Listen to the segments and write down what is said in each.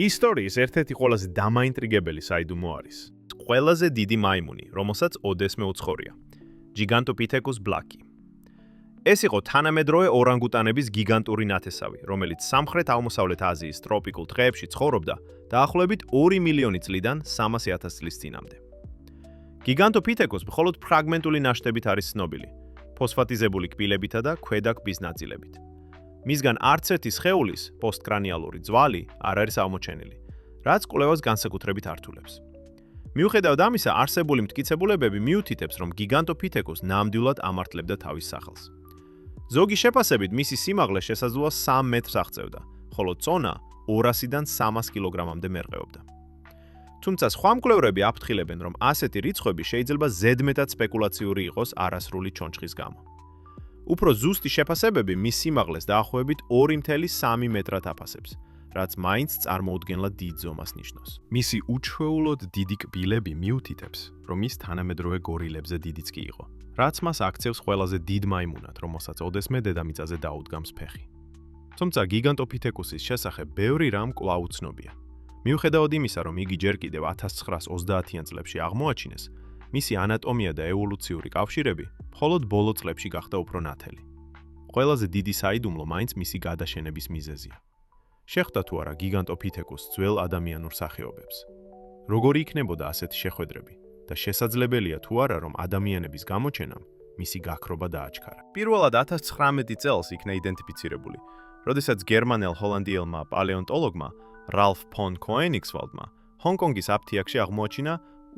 ისტორიის ერთ-ერთი ყველაზე დამაინტრიგებელი საიდუმლო არის ყველაზე დიდი მაიმუნი, რომელსაც ოდესმე უცხოვრია. Gigantopithecus blaki. ეს იყო თანამედროვე ორანგუტანების გიგანტური ნათესავი, რომელიც სამხრეთ-აღმოსავლეთ აზიის ტროპიკულ ტყეებში ცხოვრობდა დაახლოებით 2 მილიონი წლიდან 300,000 წლის წინამდე. Gigantopithecus მხოლოდ ფრაგმენტული ნაშთებით არის ცნობილი, ფოსფატიზებული კბილებითა და ქვედა კბის ნაწილებით. მისგან არც ერთი სხეულის პოსტკრანიალური ძვალი არ არის აღმოჩენილი, რაც კვლევას განსაკუთრებით ართულებს. მიუხედავად ამისა, არსებული მტკიცებულებები მიუთითებს, რომ Gigantopithecus ნამდვილად ამართლებდა თავის სახელს. ზოგი შეფასებით მისი სიმაღლე შესაძლოა 3 მეტრს აღწევდა, ხოლო წონა 200-დან 300 კილოგრამამდე მერყეობდა. თუმცა სხვა მკვლევრები აფრთხილებენ, რომ ასეთი რიცხვები შეიძლება ზედმეტად სპეკულაციური იყოს არასრული ჩონჩხის გამო. უფრო ზუსტი შეფასებები მის სიმაღლეს დაახლოებით 2,3 მეტრად აფასებს, რაც მაინც წარმოუდგენლად დიდ ზომას ნიშნავს. მისი უჩვეულოდ დიდი კბილები მიუთითებს, რომ ის თანამედროვე გორილებზე დიდიც კი იყო, რაც მას აქცევს ყველაზე დიდ მაიმუნად, რომელსაც ოდესმე დედამიწაზე დაუდგამს ფეხი. თუმცა Gigantopithecus-ის შესახებ ბევრი რამ კვლავ უცნობია. მიუხედავად იმისა, რომ იგი ჯერ კიდევ 1930-იან წლებში აღმოაჩინეს, მისი ანატომია და ევოლუციური კავშირები მხოლოდ ბოლო წლებში გახდა უფრო ნათელი. ყველაზე დიდი საიდუმლო მაინც მისი გადაშენების მიზეზია. შეხვდა თუ არა Gigantopithecus ძველ ადამიანურ სახეობებს? როგორი იქნებოდა ასეთი შეხვედრები და შესაძლებელია თუ არა, რომ ადამიანების გამოჩენამ მისი გაქრობა დააჩქარა? პირველად 1919 წელს იქნა იდენტიფიცირებული, როდესაც გერმანელ-ჰოლანდიელმა პალეონტოლოგმა Ralph von Koenigswaldმა ჰონკონგის აფთიაქში აღმოაჩინა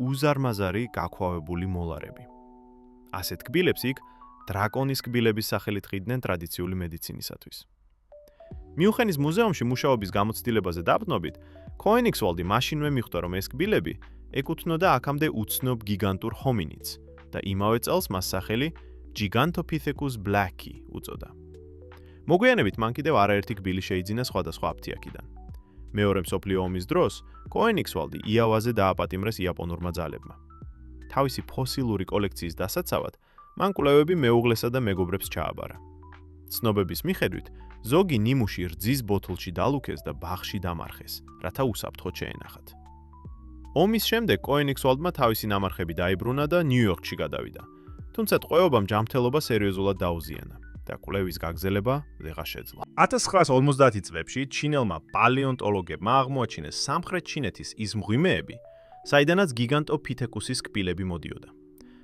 უზარმაზარი გაქვავებული მოლარები. ასეთ კბილებს იქ დრაკონის კბილების სახელით ყიდნენ ტრადიციული მედიცინისათვის. მიუნხენის მუზეუმში მუშაობის გამოცდილებაზე დაბრუნებით, Koenigswaldi მაშინვე მიხვდა, რომ ეს კბილები ეკუთვნოდა აქამდე უცნობ გიგანტურ ჰომინიდს და იმავე წელს მას სახელი Gigantopithecus blaki უწოდა. მოგვიანებით მან კიდევ არაერთი კბილი შეიძინა სხვადასხვა აფთიაქიდან. მეორე მსოფლიო ომის დროს Koenigswaldi იავაზე დააპატიმრეს იაპონურმა ძალებმა. თავისი ფოსილური კოლექციის დასაცავად მან კვლევები მეუღლესა და მეგობრებს ჩააბარა. ცნობების მიხედვით, ზოგი ნიმუში რძის ბოთლში დალუქეს და ბაღში დამარხეს, რათა უსაფრთხოდ შეენახათ. ომის შემდეგ Koenigswaldმა თავისი ნამარხები დაიბრუნა და ნიუ-იორკში გადავიდა, თუმცა ტყვეობამ ჯანმრთელობა სერიოზულად დაუზიანა და კვლევის გაგრძელება ვეღარ შეძლო. 1950 წლებში ჩინელმა პალეონტოლოგებმა აღმოაჩინეს სამხრეთ ჩინეთის ის მღვიმეები, საიდანაც Gigantopithecus-ის კბილები მოდიოდა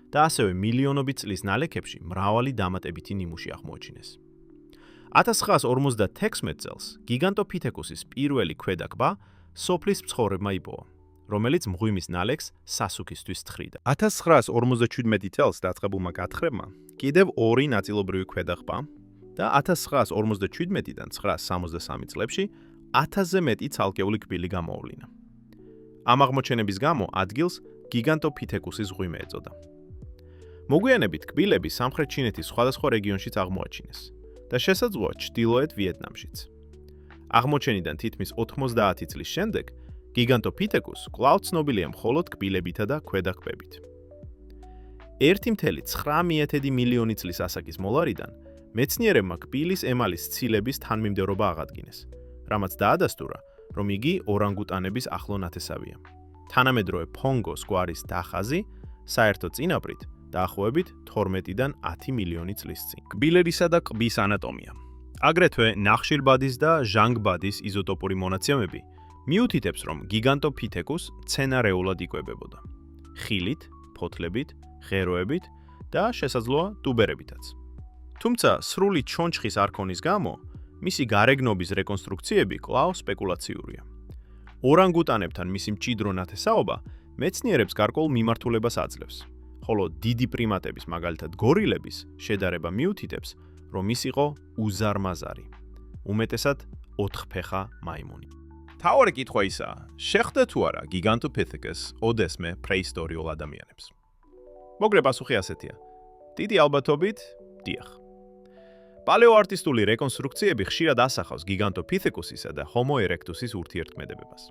და ასევე მილიონობით წლის ნალექებში მრავალი დამატებითი ნიმუში აღმოაჩინეს. 1956 წელს Gigantopithecus-ის პირველი ქვედა კბა სოფლის მცხოვრებმა იპოვა, რომელიც მღვიმის ნალექს სასუქისთვის თხრიდა. 1957 წელს დაწყებულმა გათხრებმა კიდევ 2 ნაწილობრივი ქვედა ყბა და 1957-დან 1963 წლებში 1000-ზე მეტი ცალკეული კბილი გამოავლინა. ამ აღმოჩენების გამო ადგილს Gigantopithecus-ის მღვიმე ეწოდა. მოგვიანებით კბილები სამხრეთ ჩინეთის სხვადასხვა რეგიონშიც აღმოაჩინეს და შესაძლოა ჩრდილოეთ ვიეტნამშიც. აღმოჩენიდან თითქმის 90 წლის შემდეგ Gigantopithecus კვლავ ცნობილია მხოლოდ კბილებითა და ქვედა ყბებით. 1,9 მილიონი წლის ასაკის მოლარიდან მეცნიერებმა კბილის ემალის ცილების თანმიმდევრობა აღადგინეს, რამაც დაადასტურა, რომ იგი ორანგუტანების ახლო ნათესავია. თანამედროვე ფონგოს გვარის დახაზი საერთო წინაპრით დაახლოებით 12-დან 10 მილიონი წლის წინ. კბილებისა და ყბის ანატომია. აგრეთვე ნახშირბადის და ჟანგბადის იზოტოპური მონაცემები მიუთითებს, რომ Gigantopithecus მცენარეულად იკვებებოდა. ხილით, ფოთლებით, ღეროებით და შესაძლოა ტუბერებითაც. თუმცა სრული ჩონჩხის არ ქონის გამო, მისი გარეგნობის რეკონსტრუქციები კვლავ სპეკულაციურია. ორანგუტანებთან მისი მჭიდრო ნათესაობა მეცნიერებს გარკვეულ მიმართულებას აძლევს, ხოლო დიდი პრიმატების, მაგალითად გორილების, შედარება მიუთითებს, რომ ის იყო უზარმაზარი, უმეტესად 4-ფეხა მაიმუნი. თავარი კითხვა ისაა, შეხვდა თუ არა Gigantopithecus ოდესმე პრეისტორიულ ადამიანებს? მოგრე პასუხი ასეთია. დიდი ალბათობით, დიახ. პალეოარტისტული რეკონსტრუქციები ხშირად ასახავს Gigantopithecus-ისა და Homo erectus-ის ურთიერთქმედებებას.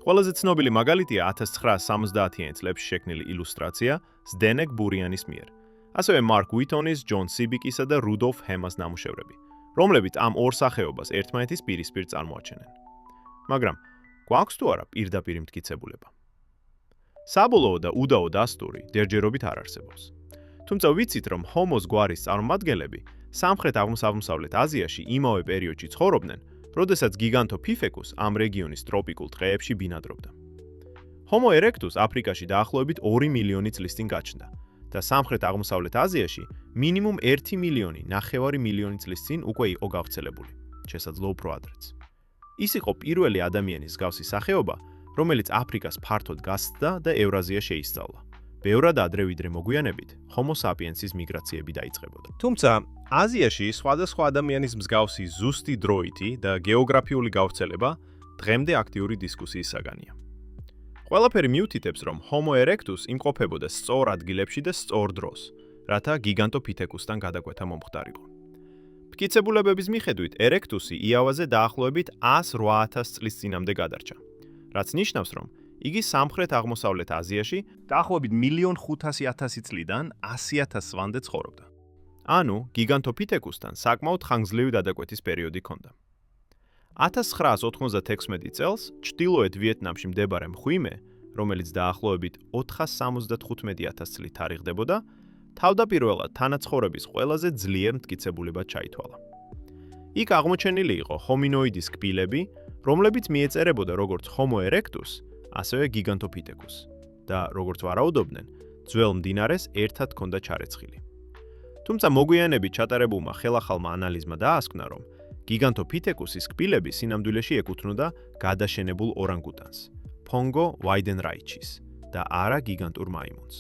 ყველაზე ცნობილი მაგალითია 1970-იან წლებში შექმნილი ილუსტრაცია Zdenek Buryanis მიერ. ასევე Mark Whittonis, John Sibikisა და Rudolf Hemmas ნამუშევრები, რომლებიც ამ ორ სახეობას ერთმანეთის პირისპირ წარმოაჩენენ. მაგრამ გვაქვს თუ არა პირდაპირ მტკიცებულება? საბოლოო და უდაო დასტური დერჯერობით არ არსებობს. თუმცა ვიცით, რომ ჰომოს გვარის წარმომადგენლები სამხრეთ-აღმოსავლეთ აზიაში იმავე პერიოდში ცხოვრობდნენ, როდესაც გიგანტოფიფეკუს ამ რეგიონის ტროპიკულ ტყეებში ბინადრობდა. ჰომო ერექტუს აფრიკაში დაახლოებით 2 მილიონი წლის წინ გაჩნდა და სამხრეთ-აღმოსავლეთ აზიაში მინიმუმ 1 მილიონი 9 მილიონი წლის წინ უკვე იყო გავრცელებული, შესაძლოა უფრო ადრეც. ის იყო პირველი ადამიანის მსგავსი სახეობა, რომელიც აფრიკას ფართოდ გასცდა და ევრაზია შეისწავლა. ბევრად ადრე ვიდრე მოგვიანებით, ჰომო საპიენსის მიგრაციები დაიწყებოდა. თუმცა, აზიაში სხვადასხვა ადამიანის მსგავსი ზუსტი დროითი და გეოგრაფიული გავრცელება დღემდე აქტიური დისკუსიის საგანია. ყველაფერი მიუთითებს, რომ ჰომო ერექტუს იმყოფებოდა სწორ ადგილებში და სწორ დროს, რათა გიგანტოფითეკუსთან გადაკვეთა მომხდარიყო. მტკიცებულებების მიხედვით, ერექტუსი იავაზე დაახლოებით 108,000 წლის წინამდე გადარჩა, რაც ნიშნავს, რომ იგი სამხრეთ-აღმოსავლეთ აზიაში დაახლოებით 1,500,000 წლიდან 100,000 წლამდე ცხოვრობდა. ანუ, გიგანტოფითეკუსთან საკმაოდ ხანგრძლივი გადაკვეთის პერიოდი ჰქონდა. 1996 წელს ჩრდილოეთ ვიეტნამში მდებარე მღვიმე, რომელიც დაახლოებით 475,000 წლით თარიღდებოდა, თავდაპირველად თანაცხოვრების ყველაზე ძლიერ მტკიცებულებად ჩაითვალა. იქ აღმოჩენილი იყო ჰომინოიდის კბილები, რომლებიც მიეწერებოდა როგორც ჰომო ერექტუს, ასევე გიგანტოფითეკუს და როგორც ვარაუდობდნენ, ძველ მდინარეს ერთად ჰქონდა ჩარეცხილი. თუმცა მოგვიანებით ჩატარებულმა ხელახალმა ანალიზმა დაასკვნა, რომ გიგანტოფითეკუსის კბილები სინამდვილეში ეკუთვნოდა გადაშენებულ ორანგუტანს, ფონგო ვაიდენრაიჩის და არა გიგანტურ მაიმუნს.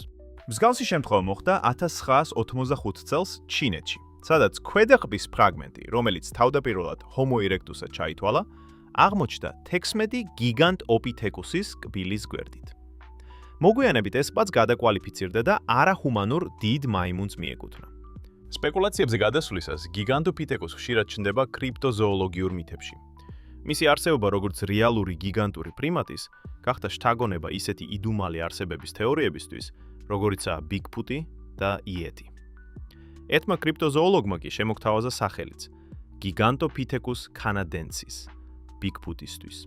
მსგავსი შემთხვევა მოხდა 1985 წელს ჩინეთში, სადაც ქვედაყბის ფრაგმენტი, რომელიც თავდაპირველად ჰომო ერექტუსად ჩაითვალა, აღმოჩნდა 16 გიგანტოფითეკუსის კბილის გვერდით. მოგვიანებით ეს პაც გადაკვალიფიცირდა და არაჰუმანურ დიდ მაიმუნს მიეკუთვნა. სპეკულაციებზე გადასვლისას გიგანტოფითეკუსი ხშირად ჩნდება კრიპტოზოოლოგიურ მითებში. მისი არსებობა როგორც რეალური გიგანტური პრიმატის გახდა შთაგონება ისეთი იდუმალი არსებების თეორიებისთვის, როგორიცაა ბიგფუტი და იეტი. ერთმა კრიპტოზოოლოგმა კი შემოგთავაზა სახელიც გიგანტოფითეკუს კანადენსის, ბიგფუტისთვის.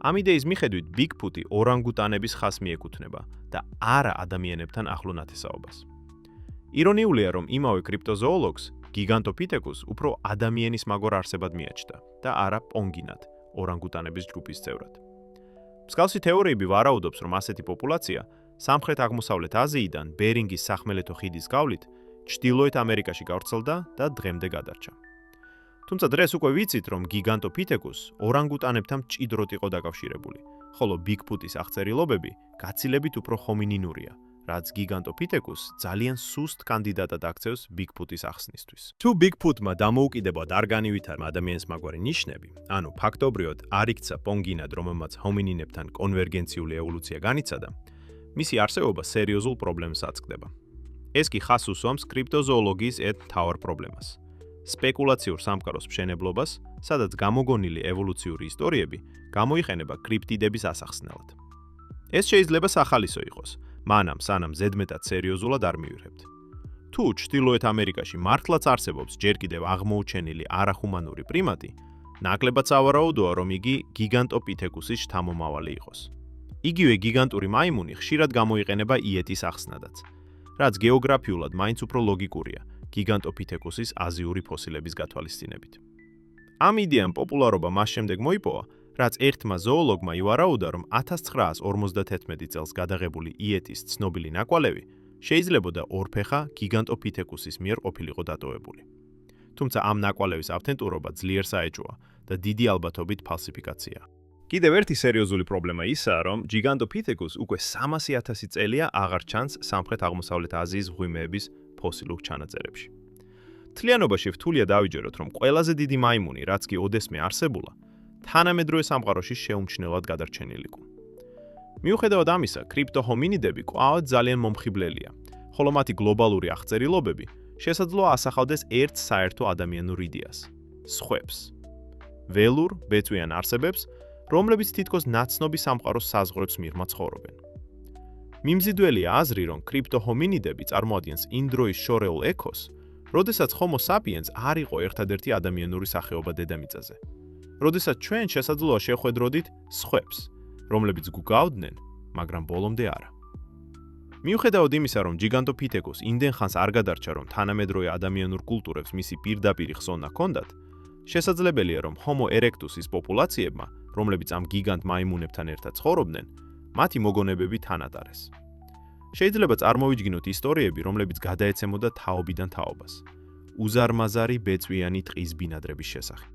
ამ იდეის მიხედვით ბიგფუტი ორანგუტანების ხაზს მიეკუთვნება და არა ადამიანებთან ახლო ნათესაობას. ირონიულია, რომ იმავე კრიპტოზოოლოგს გიგანტოფითეკუს უფრო ადამიანის მაგორ არსებად მიაჩნდა და არა პონგინად, ორანგუტანების ჯგუფის წევრად. მსგავსი თეორიები ვარაუდობს, რომ ასეთი პოპულაცია სამხრეთ-აღმოსავლეთ აზიიდან ბერინგის სახმელეთო ხიდის გავლით ჩრდილოეთ ამერიკაში გავრცელდა და დღემდე გადარჩა. თუმცა დღეს უკვე ვიცით, რომ გიგანტოფითეკუს ორანგუტანებთან მჭიდროდ იყო დაკავშირებული, ხოლო ბიგფუტის აღწერილობები გაცილებით უფრო ჰომინინურია, რაც გიგანტოფითეკუს ძალიან სუსტ კანდიდატად აქცევს ბიგფუტის ახსნისთვის. თუ ბიგფუტმა დამოუკიდებლად არ განივითარა ადამიანის მაგვარი ნიშნები, ანუ ფაქტობრივად არ იქცა პონგინად, რომელმაც ჰომინინებთან კონვერგენციული ევოლუცია განიცადა, მისი არსებობა სერიოზულ პრობლემას აწყდება. ეს კი ხაზს უსვამს კრიპტოზოოლოგიის ერთ მთავარ პრობლემას. სპეკულაციურ სამყაროს მშენებლობას, სადაც გამოგონილი ევოლუციური ისტორიები გამოიყენება კრიპტიდების ასახსნელად. ეს შეიძლება სახალისო იყოს, მანამ სანამ ზედმეტად სერიოზულად არ მივიღებთ. თუ ჩრდილოეთ ამერიკაში მართლაც არსებობს ჯერ კიდევ აღმოუჩენილი არაჰუმანური პრიმატი, ნაკლებად სავარაუდოა, რომ იგი გიგანტოფითეკუსის შთამომავალი იყოს. იგივე გიგანტური მაიმუნი ხშირად გამოიყენება იეტის ახსნადაც, რაც გეოგრაფიულად მაინც უფრო ლოგიკურია გიგანტოფითეკუსის აზიური ფოსილების გათვალისწინებით. ამ იდეამ პოპულარობა მას შემდეგ მოიპოვა, რაც ერთმა ზოოლოგმა ივარაუდა, რომ 1951 წელს გადაღებული იეტის ცნობილი ნაკვალევი შეიძლებოდა ორფეხა გიგანტოფითეკუსის მიერ ყოფილიყო დატოვებული. თუმცა ამ ნაკვალევის ავთენტურობა ძლიერ საეჭვოა და დიდი ალბათობით ფალსიფიკაციაა. კიდევ ერთი სერიოზული პრობლემა ისაა, რომ გიგანტოფითეკუს უკვე 300,000 წელია აღარ ჩანს სამხრეთ-აღმოსავლეთ აზიის მღვიმეების ფოსილურ ჩანაწერებში. მთლიანობაში რთულია დავიჯეროთ, რომ ყველაზე დიდი მაიმუნი, რაც კი ოდესმე არსებულა, თანამედროვე სამყაროში შეუმჩნევლად გადარჩენილიყო. მიუხედავად ამისა, კრიპტოჰომინიდები კვლავ ძალიან მომხიბლელია, ხოლო მათი გლობალური აღწერილობები შესაძლოა ასახავდეს ერთ საერთო ადამიანურ იდეას – სხვებს. ველურ, ბეწვიან არსებებს, რომლებიც თითქოს ნაცნობი სამყაროს საზღვრებს მიღმა ცხოვრობენ. მიმზიდველია აზრი, რომ კრიპტოჰომინიდები წარმოადგენს იმ დროის შორეულ ექოს, როდესაც ჰომო საპიენს არ იყო ერთადერთი ადამიანური სახეობა დედამიწაზე. როდესაც ჩვენ შესაძლოა შევხვედროდით სხვებს, რომლებიც გუგავდნენ, მაგრამ ბოლომდე არა. მიუხედავად იმისა, რომ ჯიგანტოფითეკოს იმდენ ხანს არ გადარჩა, რომ თანამედროვე ადამიანურ კულტურებს მისი პირდაპირი ხსოვნა ჰქონდათ, შესაძლებელია, რომ Homo erectus-ის პოპულაციებმა, რომლებიც ამ გიგანტ მაიმუნებთან ერთად ცხოვრობდნენ, მათი მოგონებები თანატარეს. შეიძლება წარმოვიდგინოთ ისტორიები, რომლებიც გადაეცემოდა თაობიდან თაობას. უზარმაზარი ბეწვიანი ტყის ბინადრების შესახებ.